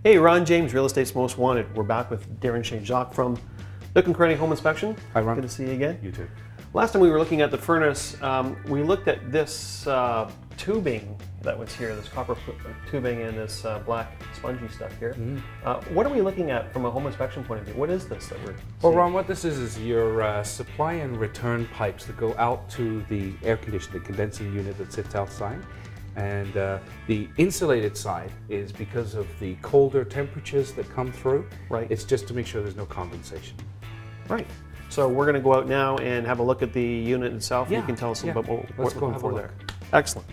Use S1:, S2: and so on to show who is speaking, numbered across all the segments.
S1: Hey, Ronn James, Real Estate's Most Wanted. We're back with Darren St.Jacques from Nook and Cranny Home Inspection.
S2: Hi, Ron.
S1: Good to see you again.
S2: You too.
S1: Last time we were looking at the furnace, we looked at this tubing that was here, this copper tubing and this black spongy stuff here. What are we looking at from a home inspection point of view? What is this that we're
S2: Well,
S1: seeing?
S2: Ron, what this is your supply and return pipes that go out to the air conditioning, the condensing unit that sits outside. And the insulated side is because of the colder temperatures that come through.
S1: Right.
S2: It's just to make sure there's no condensation.
S1: Right. So we're going to go out now and have a look at the unit itself.
S2: Yeah,
S1: You can tell us
S2: yeah.
S1: about what
S2: Let's
S1: we're
S2: go
S1: looking
S2: have
S1: for
S2: a
S1: there.
S2: look.
S1: Excellent.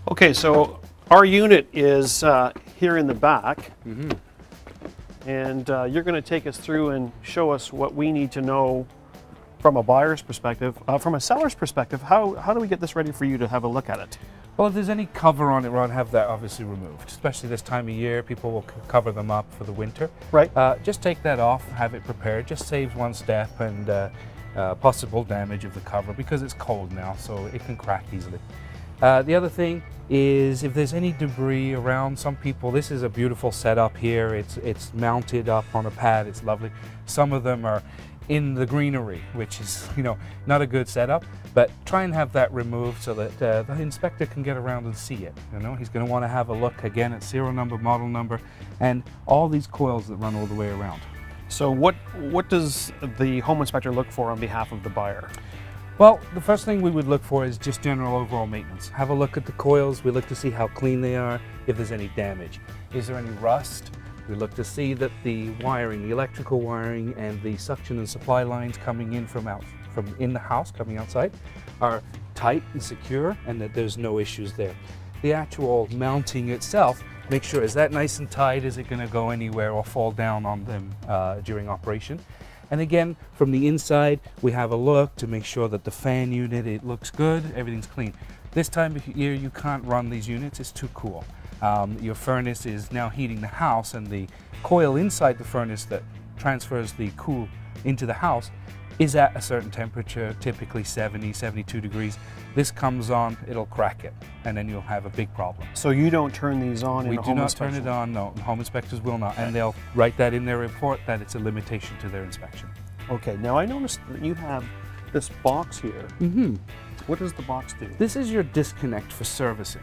S1: Okay, so our unit is here in the back. And you're going to take us through and show us what we need to know from a buyer's perspective. From a seller's perspective, how do we get this ready for you to have a look at it?
S2: Well, if there's any cover on it, Ron, have that obviously removed. Especially this time of year, people will cover them up for the winter.
S1: Right.
S2: Just take that off, have it prepared. Just saves one step and possible damage of the cover because it's cold now, so it can crack easily. The other thing is if there's any debris around, some people, this is a beautiful setup here. It's mounted up on a pad. It's lovely. Some of them are in the greenery, which is, not a good setup, but try and have that removed so that the inspector can get around and see it. He's going to want to have a look again at serial number, model number, and all these coils that run all the way around.
S1: So what does the home inspector look for on behalf of the buyer?
S2: Well, the first thing we would look for is just general overall maintenance. Have a look at the coils. We look to see how clean they are, if there's any damage. Is there any rust? We look to see that the wiring, the electrical wiring and the suction and supply lines coming in from in the house, coming outside, are tight and secure and that there's no issues there. The actual mounting itself, make sure, is that nice and tight? Is it going to go anywhere or fall down on them during operation? And again, from the inside, we have a look to make sure that the fan unit, it looks good, everything's clean. This time of year, you can't run these units, it's too cool. Your furnace is now heating the house, and the coil inside the furnace that transfers the cool into the house is at a certain temperature, typically 70, 72 degrees. This comes on, it'll crack it, and then you'll have a big problem.
S1: So you don't turn these on in a home
S2: We do not
S1: inspection?
S2: turn it on, no. Home inspectors will not, and they'll write that in their report that it's a limitation to their inspection.
S1: Okay, now I noticed that you have this box here. What does the box do?
S2: This is your disconnect for servicing.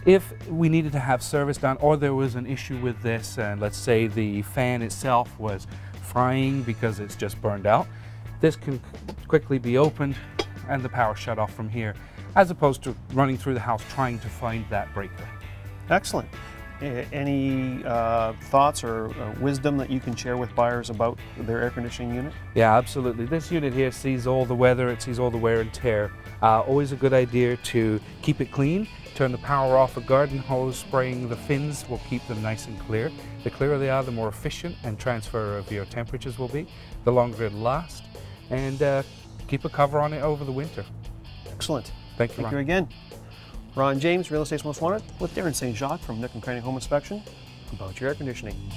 S2: If we needed to have service done or there was an issue with this, and let's say the fan itself was frying because it's just burned out, this can quickly be opened and the power shut off from here, as opposed to running through the house trying to find that breaker.
S1: Excellent. Any thoughts or wisdom that you can share with buyers about their air conditioning unit?
S2: Yeah, absolutely. This unit here sees all the weather, it sees all the wear and tear. Always a good idea to keep it clean. Turn the power off a garden hose, spraying the fins will keep them nice and clear. The clearer they are, the more efficient and transfer of your temperatures will be, the longer it'll last, and keep a cover on it over the winter.
S1: Excellent.
S2: Thank you,
S1: Thank
S2: Ron.
S1: you again. Ronn James, Real Estate's Most Wanted, with Darren St.Jacques from Nook and Cranny Home Inspection, about your air conditioning.